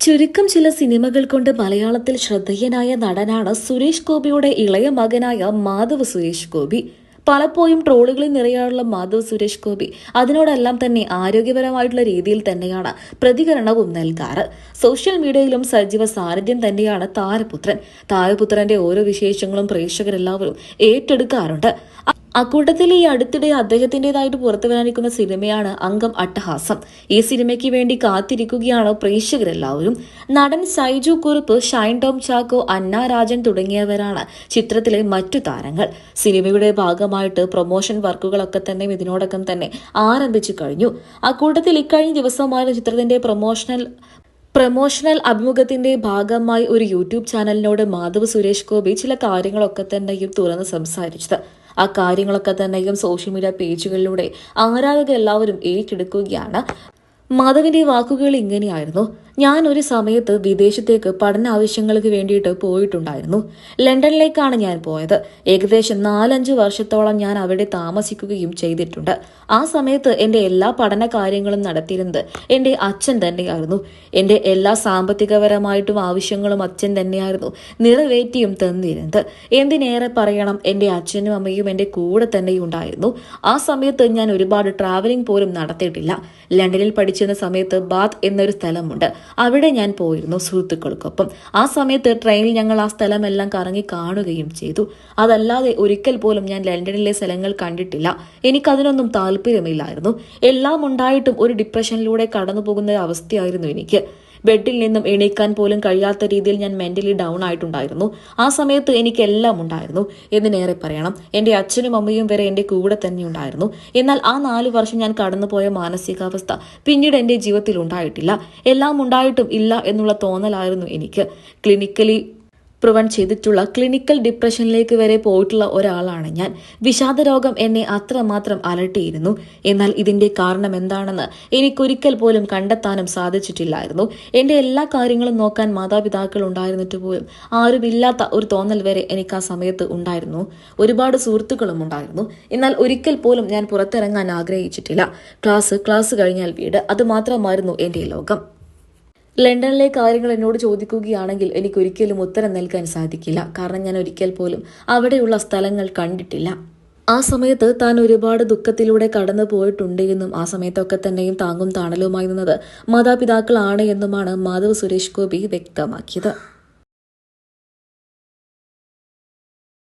ചുരുക്കം ചില സിനിമകൾ കൊണ്ട് മലയാളത്തിൽ ശ്രദ്ധേയനായ നടനാണ് സുരേഷ് ഗോപിയുടെ ഇളയ മകനായ മാധവ് സുരേഷ് ഗോപി. പലപ്പോഴും ട്രോളുകളിൽ നിറയാറുള്ള മാധവ് സുരേഷ് ഗോപി അതിനോടെല്ലാം തന്നെ ആരോഗ്യപരമായിട്ടുള്ള രീതിയിൽ തന്നെയാണ് പ്രതികരണവും നൽകാറ്. സോഷ്യൽ മീഡിയയിലും സജീവ സാന്നിധ്യം തന്നെയാണ് താരപുത്രന്റെ ഓരോ വിശേഷങ്ങളും പ്രേക്ഷകരെല്ലാവരും ഏറ്റെടുക്കാറുണ്ട്. അക്കൂട്ടത്തിൽ ഈ അടുത്തിടെ അദ്ദേഹത്തിന്റേതായിട്ട് പുറത്തു വരാനിരിക്കുന്ന സിനിമയാണ് അംഗം അട്ടഹാസം. ഈ സിനിമയ്ക്ക് വേണ്ടി കാത്തിരിക്കുകയാണ് പ്രേക്ഷകരെല്ലാവരും. നടൻ സൈജു കുറുപ്പ്, ഷൈൻ ടോം ചാക്കോ, അന്ന രാജൻ തുടങ്ങിയവരാണ് ചിത്രത്തിലെ മറ്റു താരങ്ങൾ. സിനിമയുടെ ഭാഗമായിട്ട് പ്രൊമോഷൻ വർക്കുകളൊക്കെ തന്നെ ഇതിനോടകം തന്നെ ആരംഭിച്ചു കഴിഞ്ഞു. അക്കൂട്ടത്തിൽ ഇക്കഴിഞ്ഞ ദിവസമായിരുന്നു ചിത്രത്തിന്റെ പ്രൊമോഷണൽ അഭിമുഖത്തിന്റെ ഭാഗമായി ഒരു യൂട്യൂബ് ചാനലിനോട് മാധവ് സുരേഷ് ഗോപി ചില കാര്യങ്ങളൊക്കെ തന്നെയും തുറന്ന് സംസാരിച്ചത്. ആ കാര്യങ്ങളൊക്കെ തന്നെയും സോഷ്യൽ മീഡിയ പേജുകളിലൂടെ ആരാധകർ എല്ലാവരും ഏറ്റെടുക്കുകയാണ്. മാധവിന്റെ വാക്കുകൾ ഇങ്ങനെയായിരുന്നു: ഞാൻ ഒരു സമയത്ത് വിദേശത്തേക്ക് പഠന ആവശ്യങ്ങൾക്ക് വേണ്ടിയിട്ട് പോയിട്ടുണ്ടായിരുന്നു. ലണ്ടനിലേക്കാണ് ഞാൻ പോയത്. ഏകദേശം 4-5 വർഷത്തോളം ഞാൻ അവിടെ താമസിക്കുകയും ചെയ്തിട്ടുണ്ട്. ആ സമയത്ത് എൻ്റെ എല്ലാ പഠന കാര്യങ്ങളും നടത്തിയിരുന്നത് എൻ്റെ അച്ഛൻ തന്നെയായിരുന്നു. എൻ്റെ എല്ലാ സാമ്പത്തികപരമായിട്ടും ആവശ്യങ്ങളും അച്ഛൻ തന്നെയായിരുന്നു നിറവേറ്റിയും തന്നിരുന്നത്. എന്തിനേറെ പറയണം, എൻ്റെ അച്ഛനും അമ്മയും എൻ്റെ കൂടെ തന്നെ ഉണ്ടായിരുന്നു. ആ സമയത്ത് ഞാൻ ഒരുപാട് ട്രാവലിംഗ് പോലും നടത്തിയിട്ടില്ല. ലണ്ടനിൽ പഠിച്ചിരുന്ന സമയത്ത് ബാത്ത് എന്നൊരു സ്ഥലമുണ്ട്. അവിടെ ഞാൻ പോയിരുന്നു സുഹൃത്തുക്കൾക്കൊപ്പം. ആ സമയത്ത് ട്രെയിനിൽ ഞങ്ങൾ ആ സ്ഥലമെല്ലാം കറങ്ങി കാണുകയും ചെയ്തു. അതല്ലാതെ ഒരിക്കൽ പോലും ഞാൻ ലണ്ടനിലെ സ്ഥലങ്ങൾ കണ്ടിട്ടില്ല. എനിക്കതിനൊന്നും താല്പര്യമില്ലായിരുന്നു. എല്ലാം ഉണ്ടായിട്ടും ഒരു ഡിപ്രഷനിലൂടെ കടന്നു പോകുന്ന അവസ്ഥയായിരുന്നു എനിക്ക്. ബെഡിൽ നിന്നും എണീക്കാൻ പോലും കഴിയാത്ത രീതിയിൽ ഞാൻ മെന്റലി ഡൗൺ ആയിട്ടുണ്ടായിരുന്നു. ആ സമയത്ത് എനിക്കെല്ലാം ഉണ്ടായിരുന്നു. എന്തിനേറെ പറയണം, എൻ്റെ അച്ഛനും അമ്മയും വരെ എൻ്റെ കൂടെ തന്നെ ഉണ്ടായിരുന്നു. എന്നാൽ ആ 4 വർഷം ഞാൻ കടന്നുപോയ മാനസികാവസ്ഥ പിന്നീട് എൻ്റെ ജീവിതത്തിൽ ഉണ്ടായിട്ടില്ല. എല്ലാം ഉണ്ടായിട്ടും ഇല്ല എന്നുള്ള തോന്നലായിരുന്നു എനിക്ക്. ക്ലിനിക്കലി പ്രിവെന്റ് ചെയ്തിട്ടുള്ള ക്ലിനിക്കൽ ഡിപ്രഷനിലേക്ക് വരെ പോയിട്ടുള്ള ഒരാളാണ് ഞാൻ. വിഷാദരോഗം എന്നെ അത്രമാത്രം അലട്ടിയിരുന്നു. എന്നാൽ ഇതിന്റെ കാരണം എന്താണെന്ന് എനിക്കൊരിക്കൽ പോലും കണ്ടെത്താനും സാധിച്ചിട്ടില്ലായിരുന്നു. എൻ്റെ എല്ലാ കാര്യങ്ങളും നോക്കാൻ മാതാപിതാക്കൾ ഉണ്ടായിരുന്നിട്ട് പോലും ആരുമില്ലാത്ത ഒരു തോന്നൽ വരെ എനിക്ക് ആ സമയത്ത് ഉണ്ടായിരുന്നു. ഒരുപാട് സുഹൃത്തുക്കളും ഉണ്ടായിരുന്നു. എന്നാൽ ഒരിക്കൽ പോലും ഞാൻ പുറത്തിറങ്ങാൻ ആഗ്രഹിച്ചിട്ടില്ല. ക്ലാസ് കഴിഞ്ഞാൽ വീട്, അതുമാത്രമായിരുന്നു എൻ്റെ ലോകം. ലണ്ടനിലെ കാര്യങ്ങൾ എന്നോട് ചോദിക്കുകയാണെങ്കിൽ എനിക്കൊരിക്കലും ഉത്തരം നൽകാൻ സാധിക്കില്ല. കാരണം ഞാൻ ഒരിക്കൽ പോലും അവിടെയുള്ള സ്ഥലങ്ങൾ കണ്ടിട്ടില്ല. ആ സമയത്ത് താൻ ഒരുപാട് ദുഃഖത്തിലൂടെ കടന്നു പോയിട്ടുണ്ട് എന്നും ആ സമയത്തൊക്കെ തന്നെയും താങ്ങും താണലുമായി നിന്നത് മാതാപിതാക്കളാണ് എന്നുമാണ് മാധവ് സുരേഷ് ഗോപി വ്യക്തമാക്കിയത്.